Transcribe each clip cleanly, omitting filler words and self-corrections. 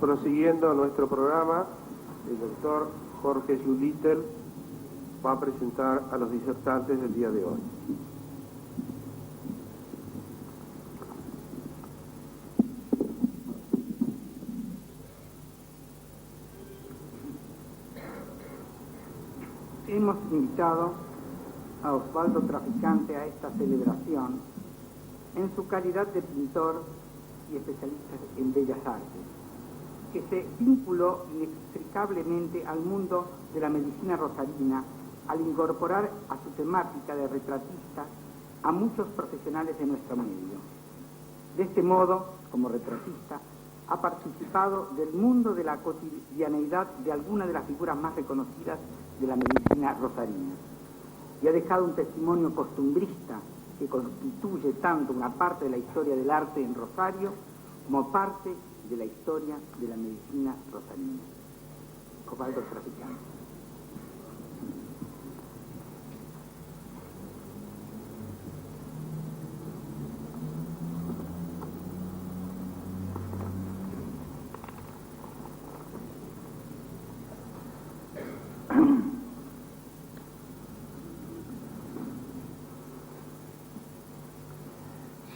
Prosiguiendo nuestro programa, el doctor Jorge Schulittel va a presentar a los disertantes del día de hoy. Hemos invitado a Osvaldo Traficante a esta celebración en su calidad de pintor y especialista en bellas artes, que se vinculó inextricablemente al mundo de la medicina rosarina al incorporar a su temática de retratista a muchos profesionales de nuestro medio. De este modo, como retratista, ha participado del mundo de la cotidianeidad de algunas de las figuras más reconocidas de la medicina rosarina y ha dejado un testimonio costumbrista que constituye tanto una parte de la historia del arte en Rosario como parte de la historia de la medicina rosarina. Osvaldo Traficante.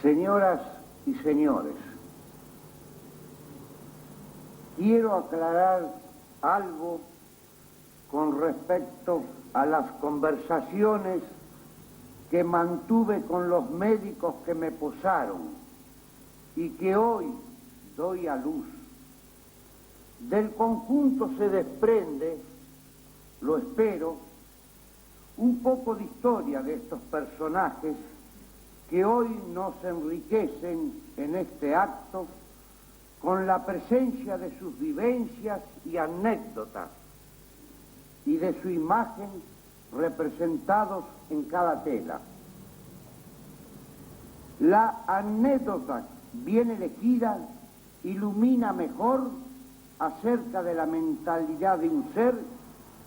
Señoras y señores, quiero aclarar algo con respecto a las conversaciones que mantuve con los médicos que me posaron y que hoy doy a luz. Del conjunto se desprende, lo espero, un poco de historia de estos personajes que hoy nos enriquecen en este acto con la presencia de sus vivencias y anécdotas y de su imagen representados en cada tela. La anécdota bien elegida ilumina mejor acerca de la mentalidad de un ser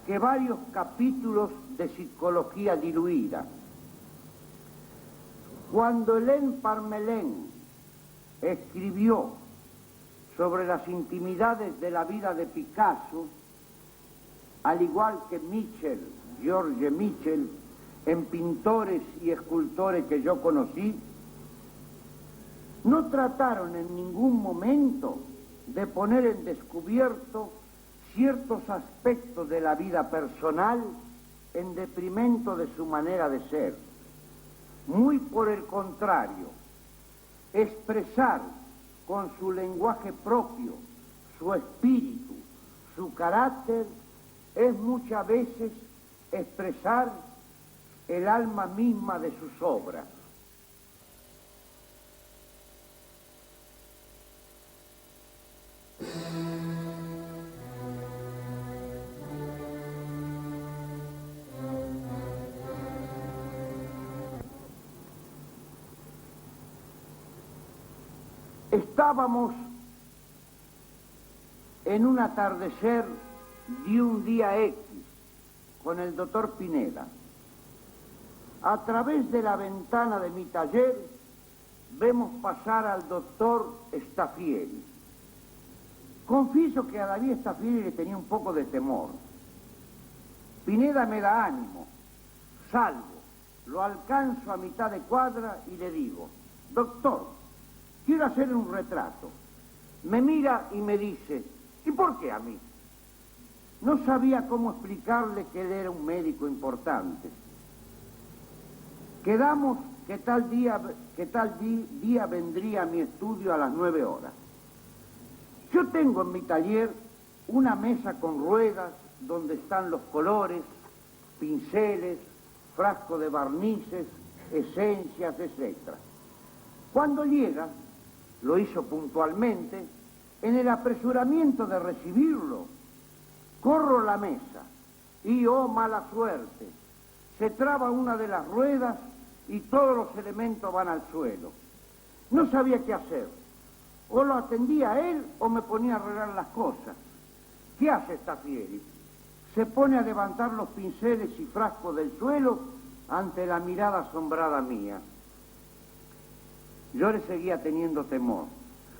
que varios capítulos de psicología diluida. Cuando Hélène Parmelin escribió sobre las intimidades de la vida de Picasso, al igual que George Michel, en pintores y escultores que yo conocí, no trataron en ningún momento de poner en descubierto ciertos aspectos de la vida personal en detrimento de su manera de ser. Muy por el contrario, expresar con su lenguaje propio, su espíritu, su carácter, es muchas veces expresar el alma misma de sus obras. Estábamos en un atardecer de un día X con el doctor Pineda. A través de la ventana de mi taller vemos pasar al doctor Staffieri. Confieso que a David Staffieri le tenía un poco de temor. Pineda me da ánimo, salgo, lo alcanzo a mitad de cuadra y le digo: doctor, quiero hacerle un retrato. Me mira y me dice: ¿y por qué a mí? No sabía cómo explicarle que él era un médico importante. Quedamos que tal día vendría a mi estudio a las 9 horas. Yo tengo en mi taller una mesa con ruedas donde están los colores, pinceles, frasco de barnices, esencias, etc. Cuando llega, lo hizo puntualmente, en el apresuramiento de recibirlo, corro la mesa y, oh mala suerte, se traba una de las ruedas y todos los elementos van al suelo. No sabía qué hacer. O lo atendía a él o me ponía a arreglar las cosas. ¿Qué hace Staffieri? Se pone a levantar los pinceles y frascos del suelo ante la mirada asombrada mía. Yo le seguía teniendo temor.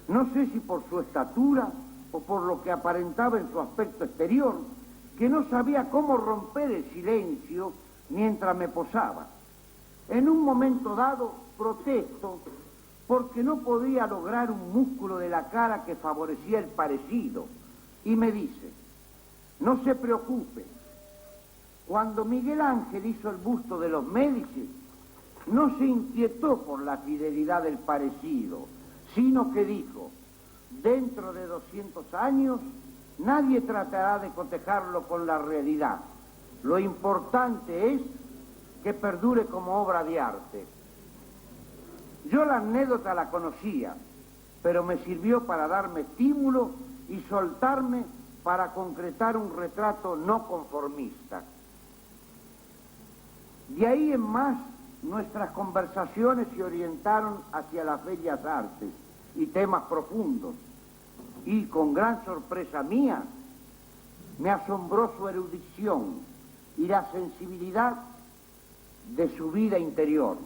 No sé si por su estatura o por lo que aparentaba en su aspecto exterior, que no sabía cómo romper el silencio mientras me posaba. En un momento dado protesto porque no podía lograr un músculo de la cara que favorecía el parecido, y me dice: no se preocupe, cuando Miguel Ángel hizo el busto de los Médici, no se inquietó por la fidelidad del parecido, sino que dijo: dentro de 200 años nadie tratará de cotejarlo con la realidad. Lo importante es que perdure como obra de arte. Yo la anécdota la conocía, pero me sirvió para darme estímulo y soltarme para concretar un retrato no conformista. De ahí en más, nuestras conversaciones se orientaron hacia las bellas artes y temas profundos, y con gran sorpresa mía, me asombró su erudición y la sensibilidad de su vida interior.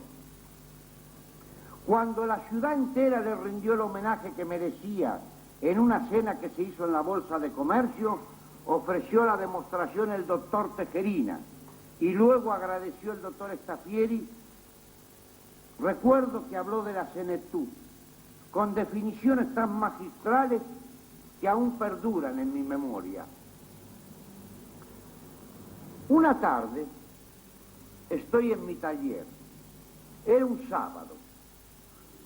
Cuando la ciudad entera le rindió el homenaje que merecía en una cena que se hizo en la Bolsa de Comercio, ofreció la demostración el doctor Tejerina y luego agradeció el doctor Staffieri. Recuerdo que habló de la senectud, con definiciones tan magistrales que aún perduran en mi memoria. Una tarde, estoy en mi taller, era un sábado,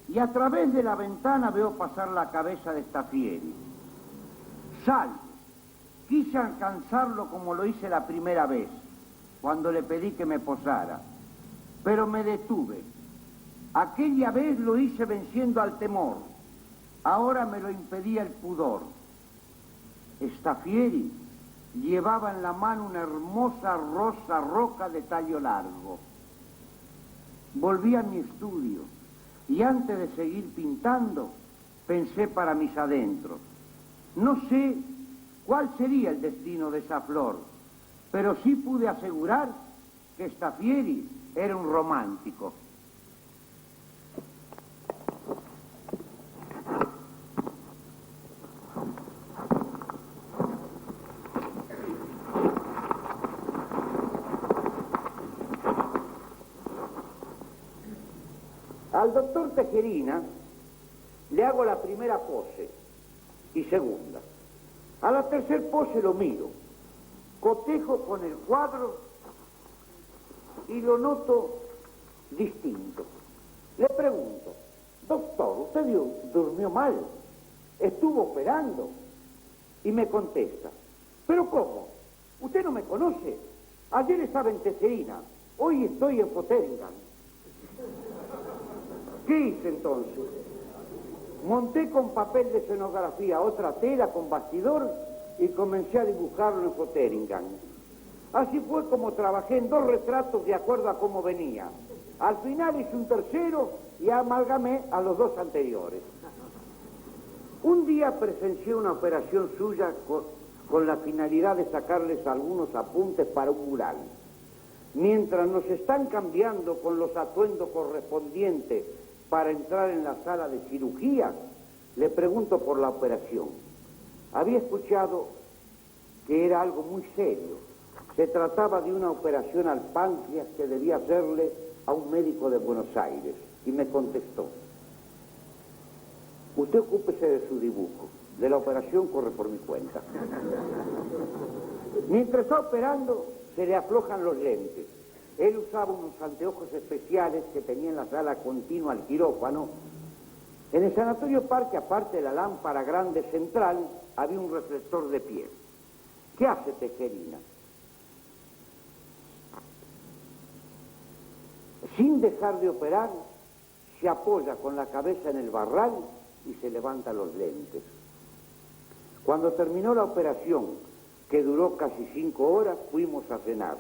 y a través de la ventana veo pasar la cabeza de Staffieri. Salgo, quise alcanzarlo como lo hice la primera vez, cuando le pedí que me posara, pero me detuve. Aquella vez lo hice venciendo al temor, ahora me lo impedía el pudor. Staffieri llevaba en la mano una hermosa rosa roca de tallo largo. Volví a mi estudio y antes de seguir pintando pensé para mis adentros: no sé cuál sería el destino de esa flor, pero sí pude asegurar que Staffieri era un romántico. Al doctor Tejerina le hago la primera pose y segunda. A la tercera pose lo miro, cotejo con el cuadro y lo noto distinto. Le pregunto: doctor, ¿usted durmió mal? ¿Estuvo operando? Y me contesta: ¿pero cómo? ¿Usted no me conoce? Ayer estaba en Tejerina, hoy estoy en Fotheringhay. ¿Qué hice entonces? Monté con papel de escenografía otra tela con bastidor y comencé a dibujarlo en Fotheringhay. Así fue como trabajé en 2 retratos de acuerdo a cómo venía. Al final hice un tercero y amalgamé a los 2 anteriores. Un día presencié una operación suya con la finalidad de sacarles algunos apuntes para un mural. Mientras nos están cambiando con los atuendos correspondientes para entrar en la sala de cirugía, le pregunto por la operación. Había escuchado que era algo muy serio. Se trataba de una operación al páncreas que debía hacerle a un médico de Buenos Aires. Y me contestó: usted ocúpese de su dibujo, de la operación corre por mi cuenta. Mientras está operando, se le aflojan los lentes. Él usaba unos anteojos especiales que tenía en la sala continua al quirófano. En el Sanatorio Parque, aparte de la lámpara grande central, había un reflector de pie. ¿Qué hace Tejerina? Sin dejar de operar, se apoya con la cabeza en el barral y se levanta los lentes. Cuando terminó la operación, que duró casi 5 horas, fuimos a cenar.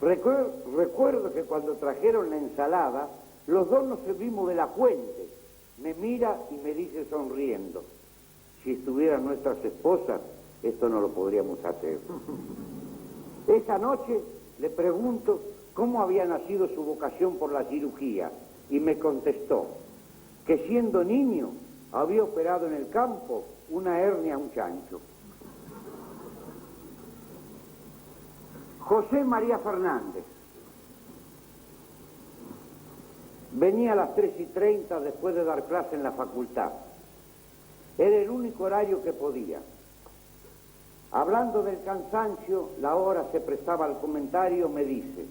Recuerdo que cuando trajeron la ensalada, los 2 nos servimos de la fuente. Me mira y me dice sonriendo: si estuvieran nuestras esposas, esto no lo podríamos hacer. Esa noche le pregunto cómo había nacido su vocación por la cirugía y me contestó que siendo niño había operado en el campo una hernia a un chancho. José María Fernández venía a las 3:30 después de dar clase en la facultad. Era el único horario que podía. Hablando del cansancio, la hora se prestaba al comentario, me dice: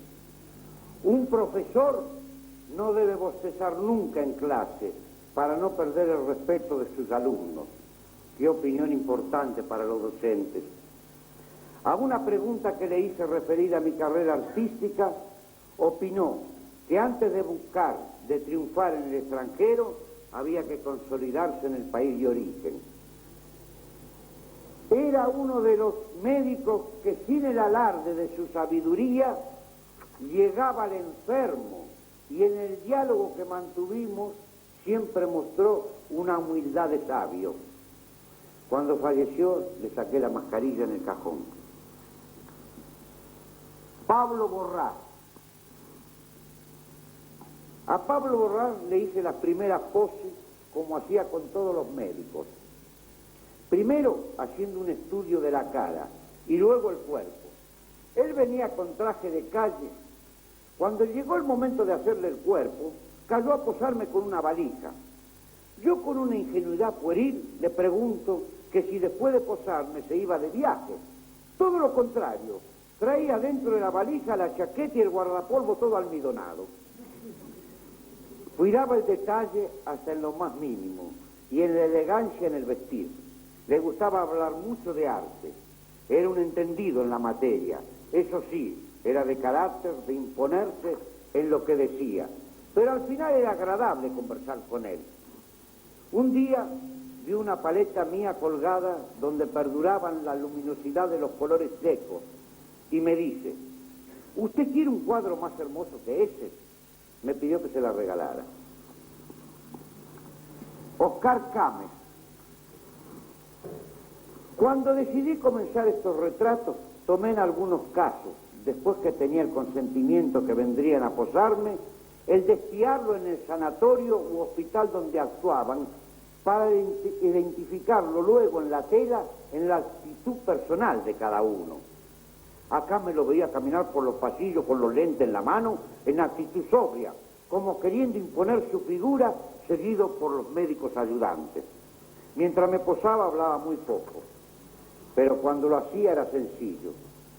un profesor no debe bostezar nunca en clase para no perder el respeto de sus alumnos. Qué opinión importante para los docentes. A una pregunta que le hice referida a mi carrera artística, opinó que antes de buscar de triunfar en el extranjero, había que consolidarse en el país de origen. Era uno de los médicos que, sin el alarde de su sabiduría, llegaba al enfermo, y en el diálogo que mantuvimos siempre mostró una humildad de sabio. Cuando falleció, le saqué la mascarilla en el cajón. Pablo Borrás. A Pablo Borrás le hice las primeras poses como hacía con todos los médicos. Primero haciendo un estudio de la cara y luego el cuerpo. Él venía con traje de calle. Cuando llegó el momento de hacerle el cuerpo, cayó a posarme con una valija. Yo, con una ingenuidad pueril, le pregunto que si después de posarme se iba de viaje. Todo lo contrario, traía dentro de la valija la chaqueta y el guardapolvo todo almidonado. Cuidaba el detalle hasta en lo más mínimo y en la elegancia en el vestir. Le gustaba hablar mucho de arte. Era un entendido en la materia. Eso sí, era de carácter, de imponerse en lo que decía. Pero al final era agradable conversar con él. Un día vi una paleta mía colgada donde perduraban la luminosidad de los colores secos y me dice: ¿usted quiere un cuadro más hermoso que ese? Me pidió que se la regalara. Oscar Cames. Cuando decidí comenzar estos retratos, tomé en algunos casos, después que tenía el consentimiento que vendrían a posarme, el de espiarlo en el sanatorio u hospital donde actuaban, para identificarlo luego en la tela en la actitud personal de cada uno. Acá me lo veía caminar por los pasillos con los lentes en la mano, en actitud sobria, como queriendo imponer su figura, seguido por los médicos ayudantes. Mientras me posaba hablaba muy poco, pero cuando lo hacía era sencillo.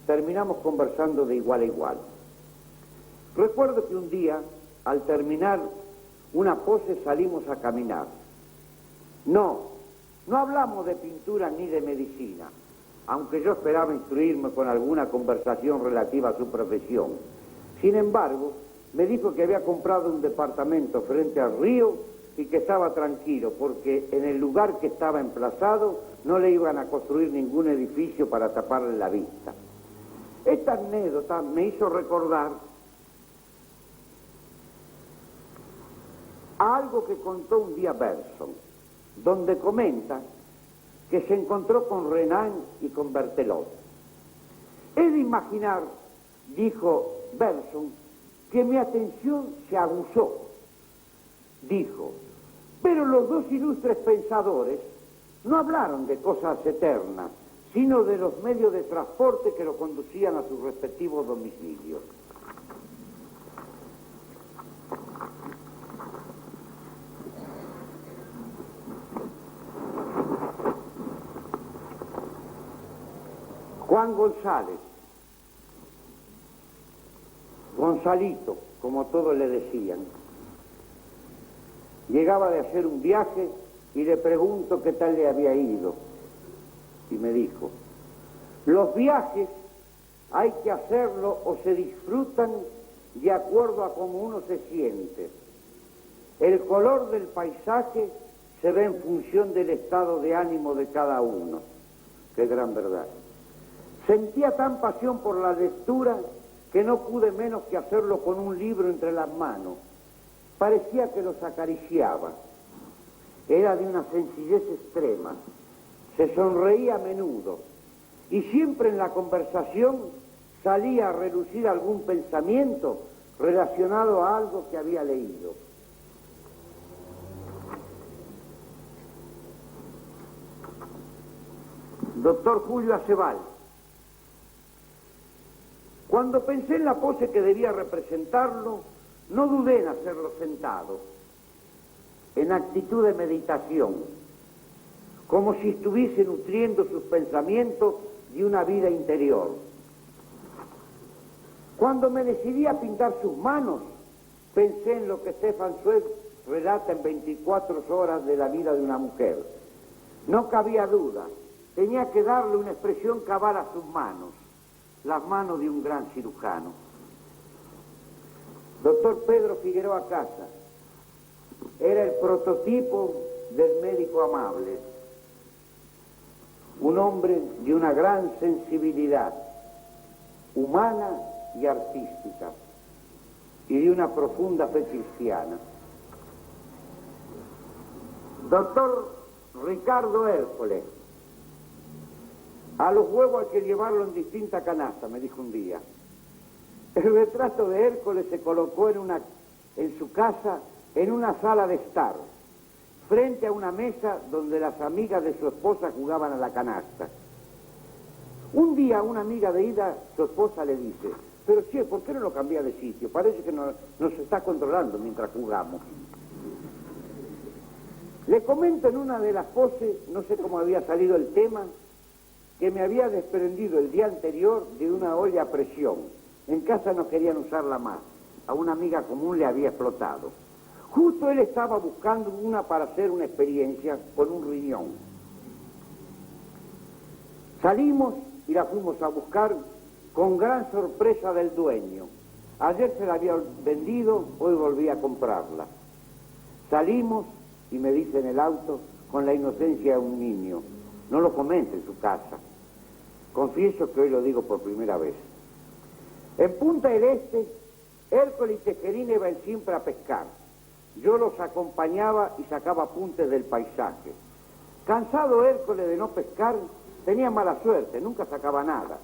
Terminamos conversando de igual a igual. Recuerdo que un día, al terminar una pose, salimos a caminar. No hablamos de pintura ni de medicina, aunque yo esperaba instruirme con alguna conversación relativa a su profesión. Sin embargo, me dijo que había comprado un departamento frente al río y que estaba tranquilo, porque en el lugar que estaba emplazado no le iban a construir ningún edificio para taparle la vista. Esta anécdota me hizo recordar a algo que contó un día Bergson, donde comenta que se encontró con Renan y con Berthelot. He de imaginar, dijo Bergson, que mi atención se aguzó. Dijo, pero los dos ilustres pensadores no hablaron de cosas eternas, sino de los medios de transporte que lo conducían a sus respectivos domicilios. Juan González, Gonzalito, como todos le decían, llegaba de hacer un viaje y le pregunto qué tal le había ido. Y me dijo, los viajes hay que hacerlo o se disfrutan de acuerdo a cómo uno se siente. El color del paisaje se ve en función del estado de ánimo de cada uno. Qué gran verdad. Sentía tan pasión por la lectura que no pude menos que hacerlo con un libro entre las manos. Parecía que los acariciaba. Era de una sencillez extrema. Se sonreía a menudo y siempre en la conversación salía a relucir algún pensamiento relacionado a algo que había leído. Doctor Julio Aceval. Cuando pensé en la pose que debía representarlo, no dudé en hacerlo sentado, en actitud de meditación, como si estuviese nutriendo sus pensamientos de una vida interior. Cuando me decidí a pintar sus manos, pensé en lo que Stefan Zweig relata en 24 horas de la vida de una mujer. No cabía duda, tenía que darle una expresión cabal a sus manos, las manos de un gran cirujano. Doctor Pedro Figueroa Casa era el prototipo del médico amable, un hombre de una gran sensibilidad humana y artística y de una profunda fe cristiana. Doctor Ricardo Hércules, a los huevos hay que llevarlo en distinta canasta, me dijo un día. El retrato de Hércules se colocó en su casa, en una sala de estar, frente a una mesa donde las amigas de su esposa jugaban a la canasta. Un día una amiga de ida, su esposa le dice: pero che, ¿por qué no lo cambia de sitio? Parece que nos está controlando mientras jugamos. Le comento en una de las poses, no sé cómo había salido el tema, que me había desprendido el día anterior de una olla a presión. En casa no querían usarla más. A una amiga común le había explotado. Justo él estaba buscando una para hacer una experiencia con un riñón. Salimos y la fuimos a buscar con gran sorpresa del dueño. Ayer se la había vendido, hoy volví a comprarla. Salimos y me dice en el auto, con la inocencia de un niño: no lo comente en su casa. Confieso que hoy lo digo por primera vez. En Punta del Este, Hércules y Tejerín iban siempre a pescar. Yo los acompañaba y sacaba apuntes del paisaje. Cansado Hércules de no pescar, tenía mala suerte, nunca sacaba nada.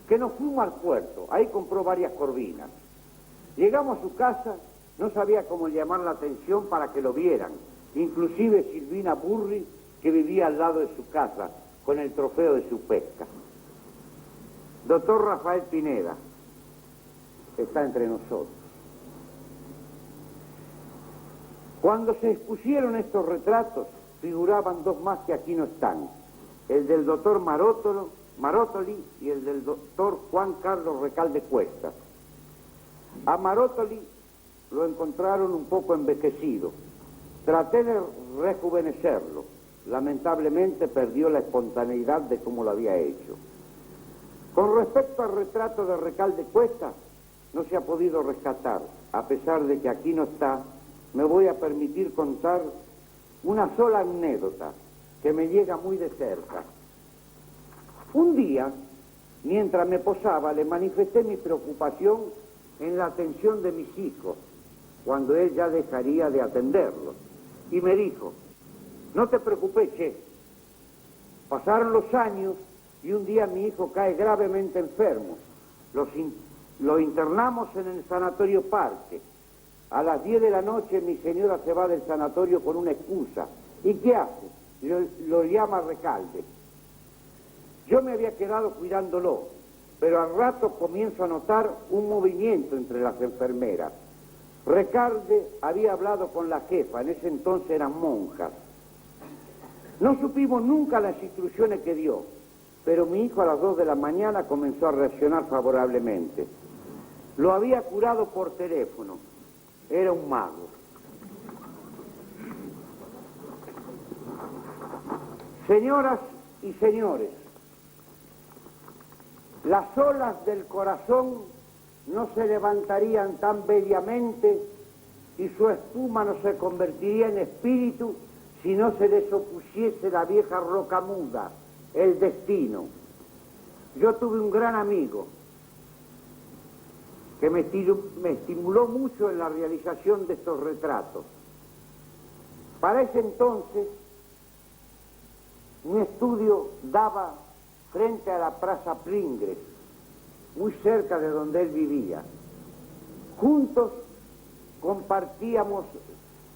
Que nos fuimos al puerto, ahí compró varias corvinas. Llegamos a su casa, no sabía cómo llamar la atención para que lo vieran. Inclusive Silvina Burri, que vivía al lado de su casa, con el trofeo de su pesca. Doctor Rafael Pineda está entre nosotros. Cuando se expusieron estos retratos, figuraban dos más que aquí no están: el del doctor Marótoli y el del doctor Juan Carlos Recalde Cuesta. A Marótoli lo encontraron un poco envejecido. Traté de rejuvenecerlo. Lamentablemente perdió la espontaneidad de cómo lo había hecho. Con respecto al retrato de Recalde Cuesta, no se ha podido rescatar. A pesar de que aquí no está, me voy a permitir contar una sola anécdota que me llega muy de cerca. Un día, mientras me posaba, le manifesté mi preocupación en la atención de mis hijos, cuando él ya dejaría de atenderlos. Y me dijo: no te preocupes, che. Pasaron los años y un día mi hijo cae gravemente enfermo. Lo internamos en el Sanatorio Parque. A las 10 de la noche mi señora se va del sanatorio con una excusa. ¿Y qué hace? Lo llama Recalde. Yo me había quedado cuidándolo, pero al rato comienzo a notar un movimiento entre las enfermeras. Recalde había hablado con la jefa, en ese entonces eran monjas. No supimos nunca las instrucciones que dio, pero mi hijo a las 2 de la mañana comenzó a reaccionar favorablemente. Lo había curado por teléfono. Era un mago. Señoras y señores, las olas del corazón no se levantarían tan bellamente y su espuma no se convertiría en espíritu si no se les opusiese la vieja roca muda, el destino. Yo tuve un gran amigo que me estimuló mucho en la realización de estos retratos. Para ese entonces, mi estudio daba frente a la Plaza Pringles, muy cerca de donde él vivía. Juntos compartíamos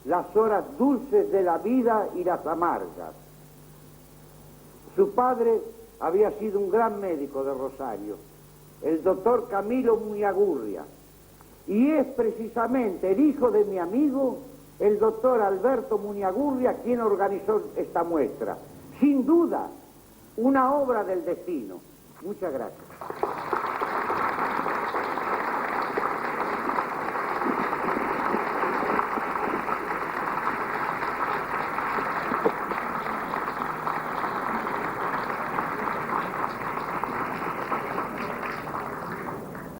las horas dulces de la vida y las amargas. Su padre había sido un gran médico de Rosario, el doctor Camilo Muñagurria, y es precisamente el hijo de mi amigo, el doctor Alberto Muñagurria, quien organizó esta muestra. Sin duda, una obra del destino. Muchas gracias.